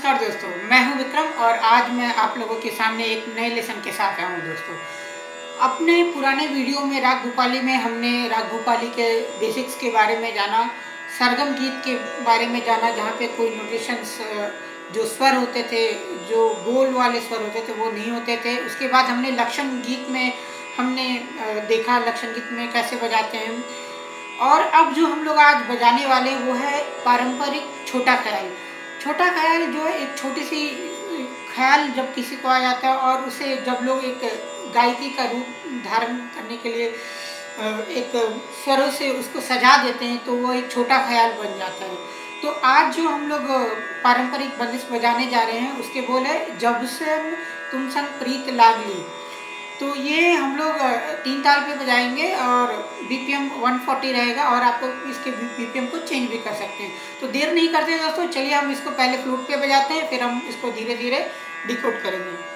नमस्कार दोस्तों, मैं हूं विक्रम और आज मैं आप लोगों के सामने एक नए लेसन के साथ आया हूं दोस्तों। अपने पुराने वीडियो में राग भूपाली में हमने राग भूपाली के बेसिक्स के बारे में जाना, सरगम गीत के बारे में जाना, जहां पे कोई नोटेशंस जो स्वर होते थे, जो बोल वाले स्वर होते थे वो नहीं होते थे। उसके बाद हमने लक्षण गीत में हमने देखा लक्षण गीत में कैसे बजाते हैं। और अब जो हम लोग आज बजाने वाले वो है पारंपरिक छोटा ख्याल। छोटा ख्याल जो है एक छोटी सी ख्याल जब किसी को आ जाता है और उसे जब लोग एक गायकी का रूप धारण करने के लिए एक स्वरों से उसको सजा देते हैं तो वो एक छोटा ख्याल बन जाता है। तो आज जो हम लोग पारंपरिक बंदिश बजाने जा रहे हैं उसके बोल है जब से तुम संग प्रीत लागली। तो ये हम लोग 3 ताल पे बजाएंगे और BPM 140 रहेगा और आपको इसके BPM को चेंज भी कर सकते हैं। तो देर नहीं करते दोस्तों, चलिए हम इसको पहले फ्लूट पे बजाते हैं, फिर हम इसको धीरे धीरे डिकोड करेंगे।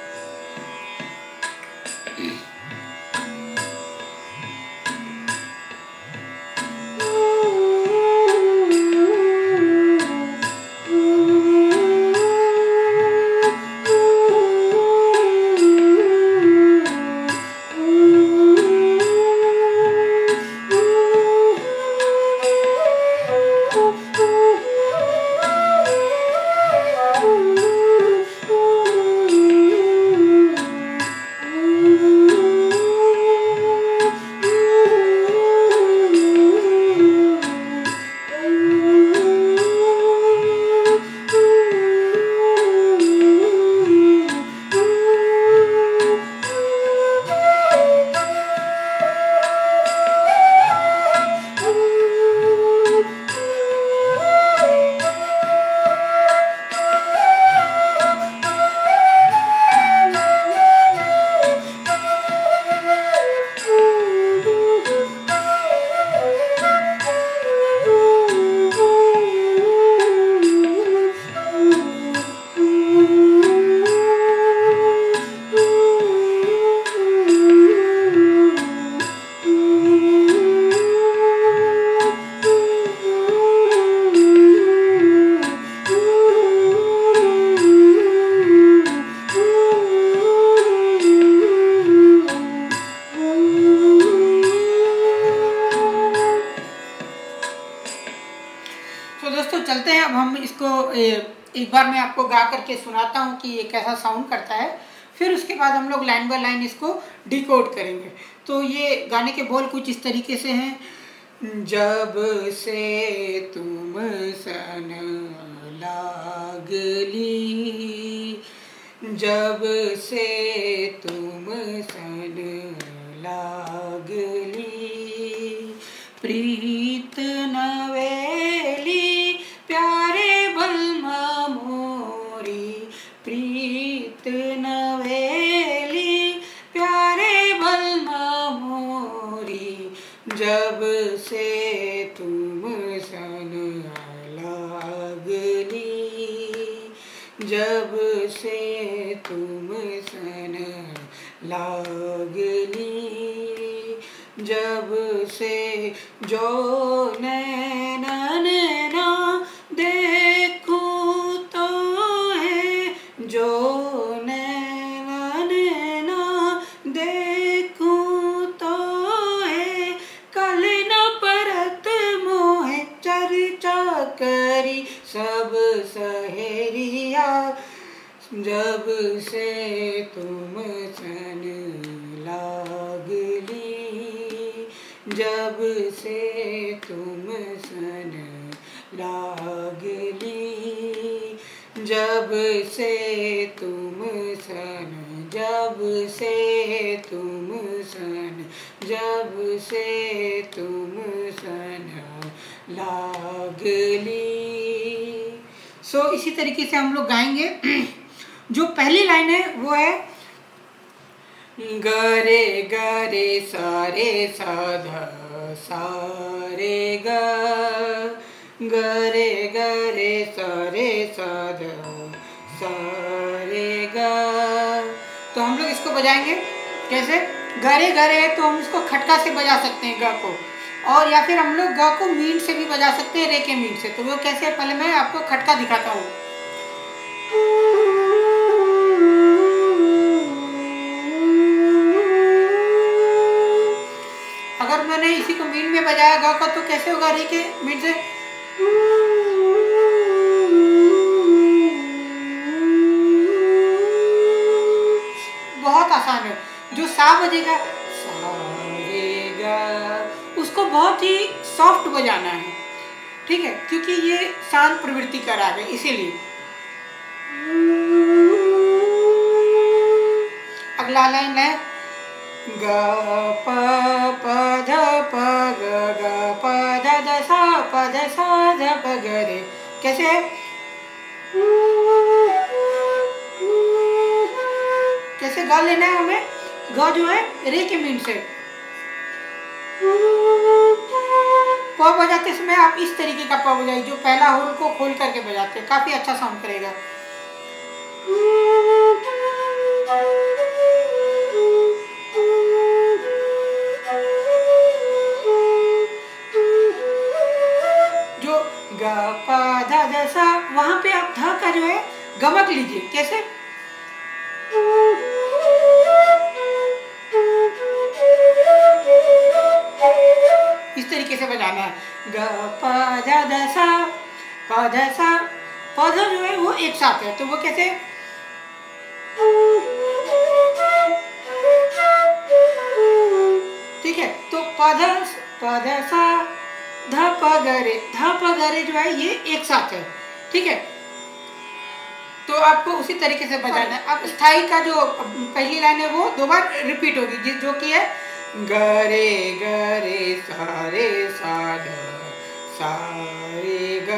तो दोस्तों चलते हैं, अब हम इसको एक बार मैं आपको गा करके सुनाता हूँ कि ये कैसा साउंड करता है, फिर उसके बाद हम लोग लाइन बाय लाइन इसको डिकोड करेंगे। तो ये गाने के बोल कुछ इस तरीके से हैं। जब से तुम सन लागली, जब से तुम सन लागली, प्रीत नवेली प्यारे बलमा मोरी, प्रीत नवेली प्यारे बलमा मोरी, जब से तुम सन लागली, जब से तुम सन लागली, जब से जो नैनन ना देखूं तो है, जो नैनन ना देखूं तो है, कल न परत मोहे चर्चा करी सब सहेरिया, जब से तुम सन लागली, जब से तुम सन लागली, जब से तुम सन, जब से तुम सन, जब से तुम सन लागली। सो इसी तरीके से हम लोग गाएंगे। जो पहली लाइन है वो है गरे गरे सारे साधा सारे ग, गरे गरे सारे साधा सारे ग। तो हम लोग इसको बजाएंगे कैसे? गरे गरे है तो हम इसको खटका से बजा सकते हैं ग को, और या फिर हम लोग ग को मीन से भी बजा सकते हैं, रे के मीन से। तो वो कैसे है पहले मैं आपको खटका दिखाता हूँ। हमने इसी को मीन में बजाया गा का, तो कैसे होगा रे के मीन से? बहुत आसान है। जो सा बजेगा, सा रे गा, उसको बहुत ही सॉफ्ट बजाना है, ठीक है, क्योंकि ये शांत प्रवृत्ति का राग है, इसीलिए। अगला लाइन है ग प प ध प ग प ध ध सा प ध सा ध प ग रे। कैसे है? कैसे गा लेना है हमें? ग जो है रे के मीन से। प बजाते समय आप इस तरीके का प बजाइए, जो पहला होल को खोल करके बजाते हैं, काफी अच्छा साउंड करेगा। जो ग प ध ध सा, वहां पे आप ध का जो है गमक लीजिए। कैसे? इस तरीके से बजाना है। ग प ध ध सा, प ध सा, प ध जो है वो एक साथ है, तो वो कैसे? ठीक है, तो प ध सा ध प ग रे, ध प ग रे जो है ये एक साथ है, ठीक है। तो आपको उसी तरीके से बजाना है। अब स्थाई का जो पहली लाइन है वो दो बार रिपीट होगी, जो कि है ग रे सा रे सा ध सा रे ग।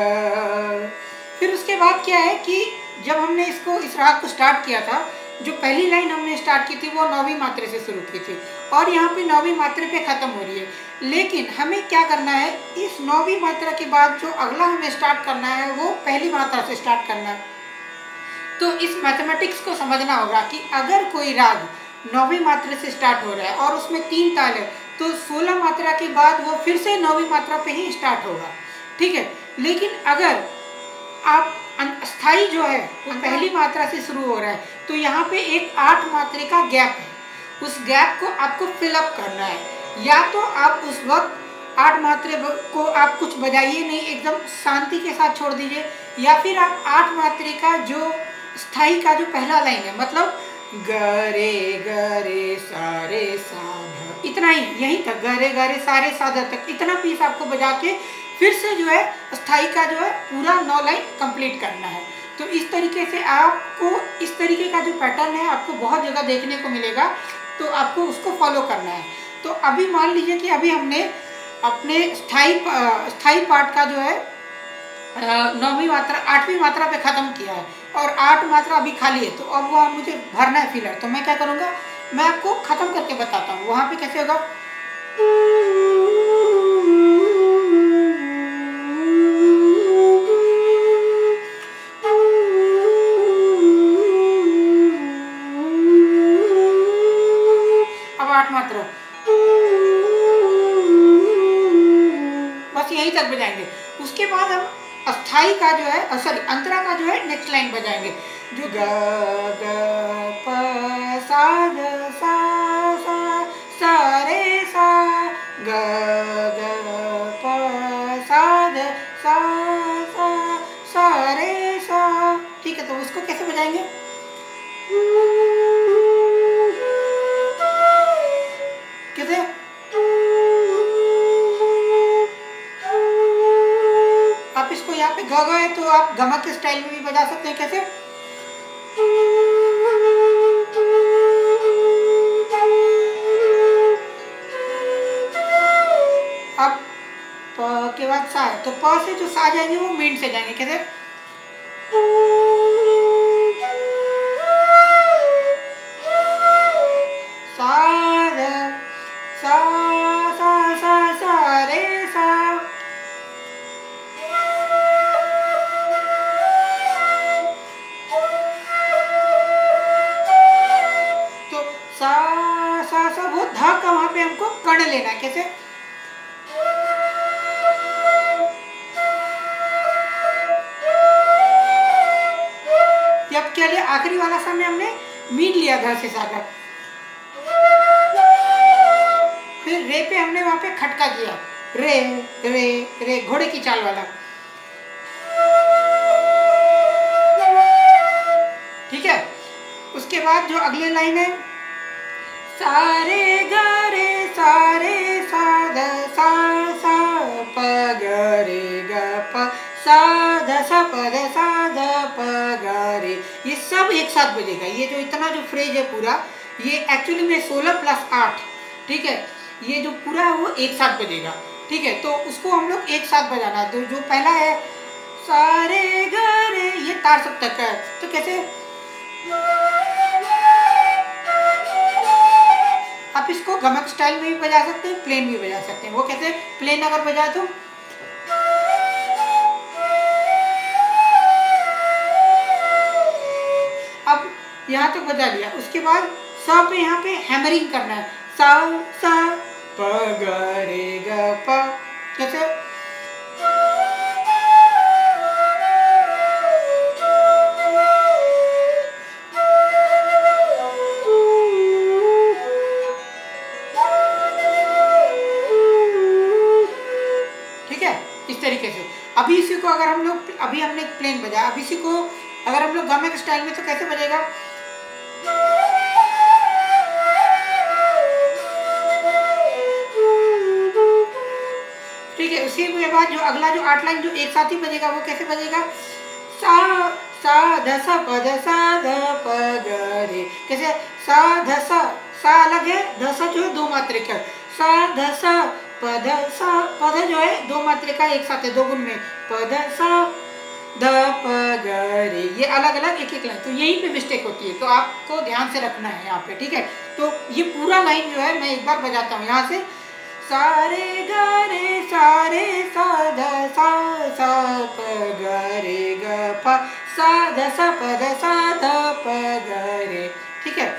फिर उसके बाद क्या है कि जब हमने इस राग को स्टार्ट किया था, जो पहली लाइन हमने स्टार्ट की थी वो 9वीं मात्रा से शुरू की थी, और यहाँ पे 9वीं मात्रा पे खत्म हो रही है। लेकिन हमें क्या करना है, इस 9वीं मात्रा के बाद जो अगला हमें स्टार्ट करना है वो पहली मात्रा से स्टार्ट करना है। तो इस मैथमेटिक्स को समझना होगा कि अगर कोई राग 9वीं मात्रा से स्टार्ट हो रहा है और उसमें 3 ताल है, तो 16 मात्रा के बाद वो फिर से 9वीं मात्रा पे ही स्टार्ट होगा, ठीक है। लेकिन अगर आप स्थाई जो है वो पहली मात्रा से शुरू हो रहा है, तो यहाँ पे एक 8 मात्रा का गैप है, उस गैप को आपको फिलअप करना है। या तो आप उस वक्त 8 मात्रे को आप कुछ बजाइए नहीं, एकदम शांति के साथ छोड़ दीजिए, या फिर आप 8 मात्रे का जो स्थाई का जो पहला लाइन है, मतलब ग रे सा रे सा ध, इतना ही, यहीं तक ग रे सा रे सा ध तक, इतना पीस आपको बजा के फिर से जो है स्थाई का जो है पूरा 9 लाइन कंप्लीट करना है। तो इस तरीके से आपको, इस तरीके का जो पैटर्न है आपको बहुत जगह देखने को मिलेगा, तो आपको उसको फॉलो करना है। तो अभी मान लीजिए कि अभी हमने अपने स्थाई पार्ट का जो है 9वीं मात्रा 8वीं मात्रा पे ख़त्म किया है, और 8 मात्रा अभी खाली है, तो अब वो मुझे भरना है फिलर। तो मैं क्या करूँगा, मैं आपको ख़त्म करके बताता हूँ वहाँ पे कैसे होगा। अब 8 मात्रा बस यहीं तक बजाएंगे। उसके बाद हम अस्थाई का जो है, सॉरी अंतरा का जो है नेक्स्ट लाइन बजाएंगे, जो ग प सा ध सा सा सा रे सा, ग प सा ध सा सा सा रे सा, ठीक है। तो उसको कैसे बजाएंगे, कैसे? आप इसको यहाँ पे ग है तो आप गमक के स्टाइल में भी बजा सकते हैं। कैसे? अब प के बाद सा है, तो प से जो सा जाएंगे वो मीन से जाएंगे। कैसे? सा ध सा सा सा सा रे सा, तो सा सा सा वो धा का वहां पे हमको कण लेना है। कैसे? अब क्या लिया, आखिरी वाला समय हमने मीन लिया धा से सा का, फिर रे रे पे हमने वहाँ पे खटका किया, रे रे रे, घोड़े की चाल वाला। ठीक है, उसके बाद जो अगले लाइन है, सारे ग रे सारे सा ध सा सा प ग रे ग प सा ध सा प ध सा ध प ग रे, ये सब एक साथ बजेगा। ये जो इतना जो फ्रेज है पूरा, ये एक्चुअली में 16 + 8, ठीक है, ये जो पूरा है वो एक साथ बजेगा। ठीक है, तो उसको हम लोग एक साथ बजाना है। तो जो पहला है सारे ग रे, ये तार सप्तक है, तो कैसे आप इसको गमक स्टाइल में भी बजा सकते हैं, प्लेन भी बजा सकते हैं। वो कैसे, प्लेन अगर बजा तो अब यहाँ तक बजा लिया। उसके बाद सा पे यहाँ पे हैमरिंग करना है, सा सा प ग रे ग प, कैसे इस तरीके से। अभी इसी को अगर हम लोग, अभी हमने प्लेन बजाया, अब इसी को अगर हम लोग गमक स्टाइल में तो कैसे बजेगा, ठीक है। उसी के बाद जो अगला जो 8 लाइन जो एक साथ ही बजेगा, वो कैसे बजेगा, सा सा ध सा प ध सा ध प ग रे, कैसे सा ध सा अलग है, ध सा जो है 2 मात्रिक है, सा ध सा पध सा, पध जो है 2 मात्रिका एक साथ है, 2 गुण में, पध सा ध प ग रे, ये अलग अलग एक एक लाइन। तो यहीं पे मिस्टेक होती है, तो आपको ध्यान से रखना है यहाँ पे। ठीक है, तो ये पूरा लाइन जो है मैं एक बार बजाता हूँ यहाँ से, सारे ग रे सारे सा ध सा सा प ग रे ग प सा ध सा प ध सा ध प ग रे। ठीक है,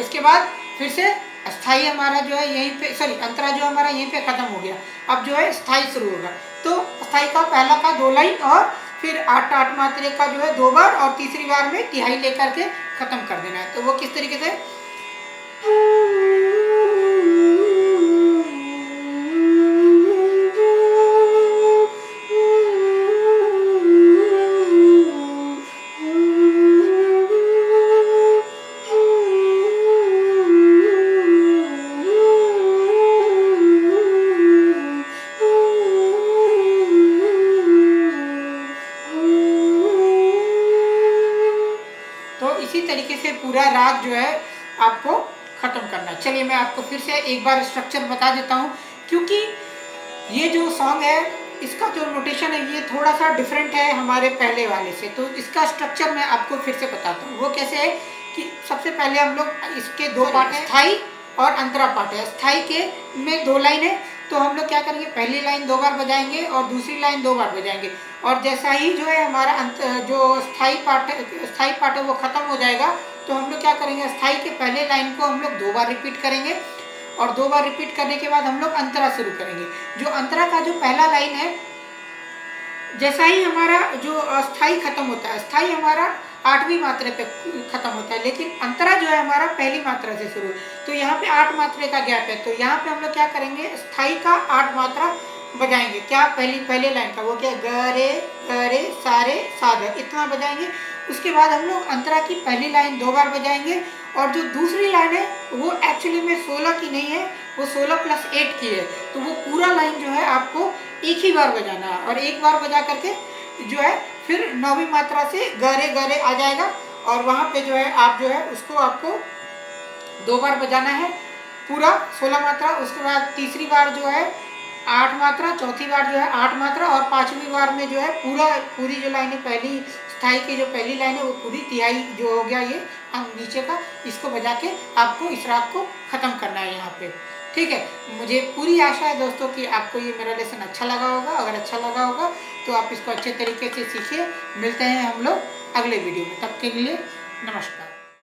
उसके बाद फिर से स्थाई हमारा जो है यहीं पे, सॉरी अंतरा जो हमारा यहीं पे खत्म हो गया। अब जो है स्थाई शुरू होगा। तो स्थाई का पहला का 2 लाइन और फिर 8 मात्रे का जो है 2 बार, और तीसरी बार में तिहाई लेकर के खत्म कर देना है। तो वो किस तरीके से, इसी तरीके से पूरा राग जो है आपको खत्म करना है। चलिए मैं आपको फिर से एक बार स्ट्रक्चर बता देता हूँ, क्योंकि ये जो सॉन्ग है इसका जो नोटेशन है ये थोड़ा सा डिफरेंट है हमारे पहले वाले से। तो इसका स्ट्रक्चर मैं आपको फिर से बताता हूँ। वो कैसे है कि सबसे पहले हम लोग इसके 2 पार्ट है, स्थाई और अंतरा पार्ट है। स्थाई के में 2 लाइन है, तो हम लोग क्या करेंगे, पहली लाइन 2 बार बजाएंगे और दूसरी लाइन 2 बार बजाएंगे। और जैसा ही जो है हमारा जो स्थाई पार्ट है वो खत्म हो जाएगा, तो हम लोग क्या करेंगे, स्थाई के पहले लाइन को हम लोग 2 बार रिपीट करेंगे, और 2 बार रिपीट करने के बाद हम लोग अंतरा शुरू करेंगे। जो अंतरा का जो पहला लाइन है, जैसा ही हमारा जो स्थाई खत्म होता है, स्थाई हमारा 8वीं मात्रा पे खत्म होता है, लेकिन अंतरा जो है हमारा पहली मात्रा से शुरू। तो यहाँ पे 8 मात्रा का गैप है, तो यहाँ पे हम लोग क्या करेंगे, स्थाई का 8 मात्रा बजाएंगे। क्या, पहले लाइन का वो क्या, ग रे सारे साध, इतना बजाएंगे। उसके बाद हम लोग अंतरा की पहली लाइन 2 बार बजाएंगे, और जो दूसरी लाइन है वो एक्चुअली में 16 की नहीं है, वो 16 + 8 की है। तो वो पूरा लाइन जो है आपको एक ही बार बजाना है, और एक बार बजा करके जो है फिर 9वीं मात्रा से ग रे आ जाएगा, और वहाँ पे जो है आप जो है उसको आपको 2 बार बजाना है पूरा 16 मात्रा। उसके बाद तीसरी बार जो है 8 मात्रा, चौथी बार जो है 8 मात्रा, और 5वीं बार में जो है पूरी जो लाइन है, पहली स्थाई की जो पहली लाइन है वो पूरी तिहाई जो हो गया ये नीचे का, इसको बजा के आपको इस राग को ख़त्म करना है यहाँ पे। ठीक है, मुझे पूरी आशा है दोस्तों कि आपको ये मेरा लेसन अच्छा लगा होगा। अगर अच्छा लगा होगा तो आप इसको अच्छे तरीके से सीखिए। मिलते हैं हम लोग अगले वीडियो में, तब के लिए नमस्कार।